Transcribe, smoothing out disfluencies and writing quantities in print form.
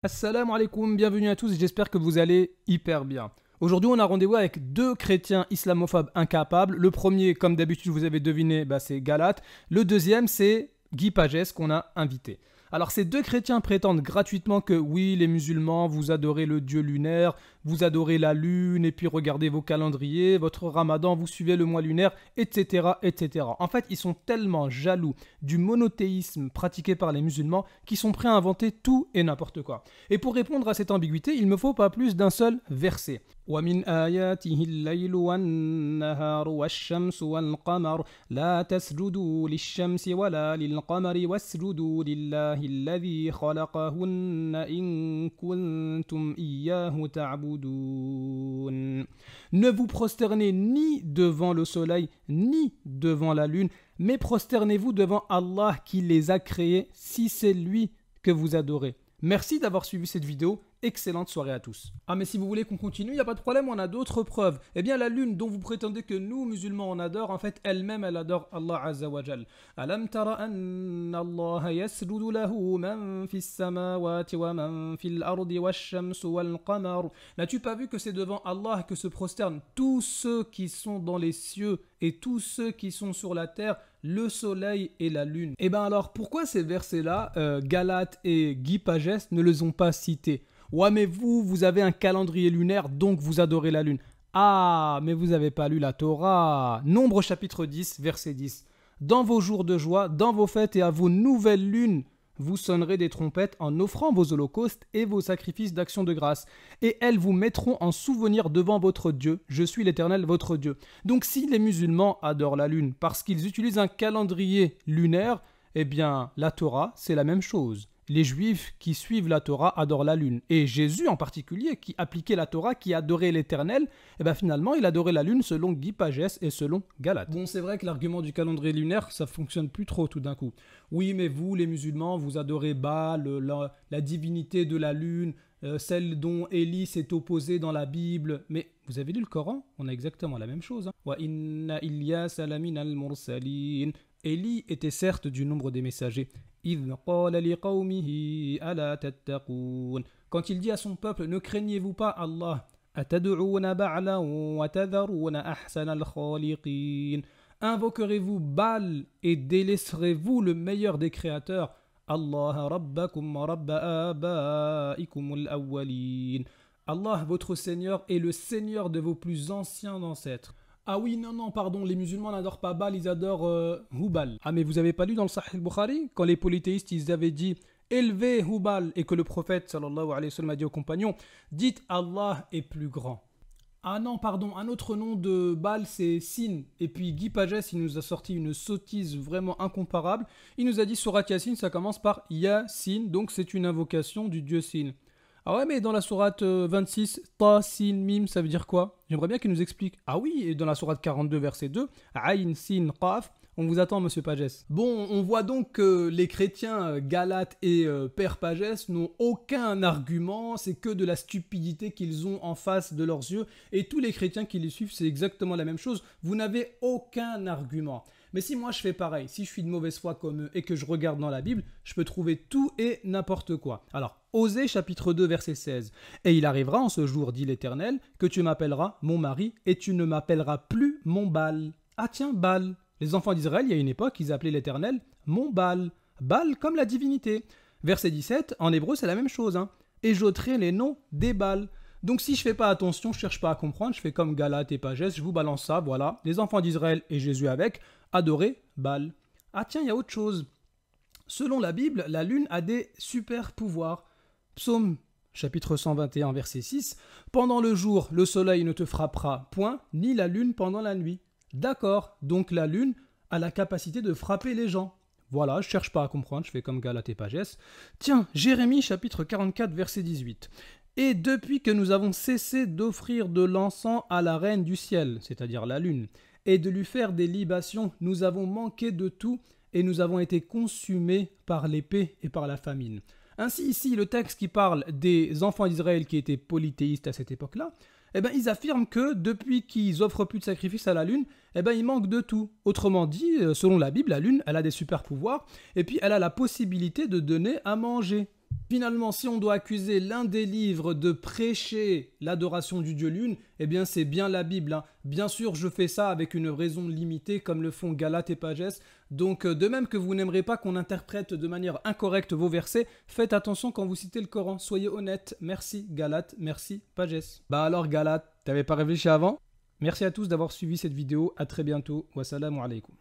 Assalamu alaikum, bienvenue à tous, j'espère que vous allez hyper bien. Aujourd'hui, on a rendez-vous avec deux chrétiens islamophobes incapables. Le premier, comme d'habitude, vous avez deviné, c'est Galate. Le deuxième, c'est Guy Pagès qu'on a invité. Alors, ces deux chrétiens prétendent gratuitement que oui, les musulmans, vous adorez le dieu lunaire, vous adorez la lune, et puis regardez vos calendriers, votre ramadan, vous suivez le mois lunaire, etc., etc. En fait, ils sont tellement jaloux du monothéisme pratiqué par les musulmans qu'ils sont prêts à inventer tout et n'importe quoi. Et pour répondre à cette ambiguïté, il ne me faut pas plus d'un seul verset. وَمِنْ آيَاتِهِ اللَّيْلُ وَالنَّهَارُ وَالشَّمْسُ وَالْقَمَرُ لَا تَسْجُدُوا لِلشَّمْسِ وَلَا لِلْقَمَرِ وَاسْجُدُوا لِلَّهِ الَّذِي خَلَقَهُنَّ إِن كُنتُمْ إِيَّاهُ تَعْبُدُونَ. Ne vous prosternez ni devant le soleil, ni devant la lune, mais prosternez-vous devant Allah qui les a créés, si c'est lui que vous adorez. Merci d'avoir suivi cette vidéo. Excellente soirée à tous. Ah mais si vous voulez qu'on continue, il n'y a pas de problème, on a d'autres preuves. Eh bien la lune dont vous prétendez que nous musulmans on adore, en fait elle-même elle adore Allah Azza wa Jal. Alam tara anna Allah yasjudu lahu man fis samawati wa man fil ardi wash-shamsu wal qamar. N'as-tu pas vu que c'est devant Allah que se prosternent tous ceux qui sont dans les cieux et tous ceux qui sont sur la terre, le soleil et la lune? Eh bien alors pourquoi ces versets-là, Galate et Guy Pagès ne les ont pas cités? Ouais, mais vous avez un calendrier lunaire, donc vous adorez la lune. Ah, mais vous n'avez pas lu la Torah. Nombre chapitre 10, verset 10. Dans vos jours de joie, dans vos fêtes et à vos nouvelles lunes, vous sonnerez des trompettes en offrant vos holocaustes et vos sacrifices d'action de grâce. Et elles vous mettront en souvenir devant votre Dieu. Je suis l'Éternel, votre Dieu. Donc si les musulmans adorent la lune parce qu'ils utilisent un calendrier lunaire, eh bien la Torah, c'est la même chose. Les Juifs qui suivent la Torah adorent la lune. Et Jésus en particulier, qui appliquait la Torah, qui adorait l'Éternel, et bien finalement, il adorait la lune selon Guy Pagès et selon Galate. Bon, c'est vrai que l'argument du calendrier lunaire, ça fonctionne plus trop tout d'un coup. Oui, mais vous, les musulmans, vous adorez Baal, la divinité de la lune, celle dont Élie s'est opposé dans la Bible. Mais vous avez lu le Coran? On a exactement la même chose. Wa inna Ilyas lamina al-mursalin. Élie était certes du nombre des messagers. Quand il dit à son peuple, ne craignez-vous pas Allah? Invoquerez-vous Baal et délaisserez-vous le meilleur des créateurs? Allah votre Seigneur est le Seigneur de vos plus anciens ancêtres. Ah oui, non, pardon, les musulmans n'adorent pas Baal, ils adorent Hubal. Ah mais vous avez pas lu dans le Sahih al-Bukhari, quand les polythéistes ils avaient dit élevez Hubal et que le prophète sallallahu alayhi wa sallam a dit aux compagnons, dites Allah est plus grand. Ah non, pardon, un autre nom de Baal c'est Sin. Et puis Guy Pagès il nous a sorti une sottise vraiment incomparable. Il nous a dit Surat Yasin ça commence par Yasin, donc c'est une invocation du dieu Sin. Ah ouais, mais dans la sourate 26, Ta, Sin, Mim, ça veut dire quoi? J'aimerais bien qu'il nous explique. Ah oui, et dans la sourate 42, verset 2, Aïn, Sin, Qaf, on vous attend, monsieur Pagès. Bon, on voit donc que les chrétiens Galate et Père Pagès n'ont aucun argument, c'est que de la stupidité qu'ils ont en face de leurs yeux, et tous les chrétiens qui les suivent, c'est exactement la même chose, vous n'avez aucun argument. Mais si moi je fais pareil, si je suis de mauvaise foi comme eux et que je regarde dans la Bible, je peux trouver tout et n'importe quoi. Alors, Osée chapitre 2 verset 16. Et il arrivera en ce jour, dit l'Éternel, que tu m'appelleras mon mari et tu ne m'appelleras plus mon Baal. Ah tiens, Baal. Les enfants d'Israël, il y a une époque, ils appelaient l'Éternel mon Baal. Baal comme la divinité. Verset 17, en hébreu c'est la même chose. Et j'ôterai les noms des Baals. Donc si je fais pas attention, je cherche pas à comprendre, je fais comme Galate et Pagès, je vous balance ça, voilà. Les enfants d'Israël et Jésus avec, adorer Baal. Ah tiens, il y a autre chose. Selon la Bible, la lune a des super pouvoirs. Psaume chapitre 121 verset 6. Pendant le jour, le soleil ne te frappera point, ni la lune pendant la nuit. D'accord, donc la lune a la capacité de frapper les gens. Voilà, je cherche pas à comprendre, je fais comme Galate et Pagès. Tiens, Jérémie chapitre 44 verset 18. Et depuis que nous avons cessé d'offrir de l'encens à la reine du ciel, c'est-à-dire la lune, et de lui faire des libations, nous avons manqué de tout et nous avons été consumés par l'épée et par la famine. Ainsi ici, le texte qui parle des enfants d'Israël qui étaient polythéistes à cette époque-là, ils affirment que depuis qu'ils offrent plus de sacrifices à la lune, ils manquent de tout. Autrement dit, selon la Bible, la lune, elle a des super pouvoirs et puis elle a la possibilité de donner à manger. Finalement, si on doit accuser l'un des livres de prêcher l'adoration du Dieu Lune, eh bien c'est bien la Bible, hein. Bien sûr, je fais ça avec une raison limitée comme le font Galates et Pagès. Donc de même que vous n'aimerez pas qu'on interprète de manière incorrecte vos versets, faites attention quand vous citez le Coran. Soyez honnête. Merci Galates, merci Pagès. Bah alors Galates, t'avais pas réfléchi avant? Merci à tous d'avoir suivi cette vidéo. À très bientôt. Wassalamu alaikum.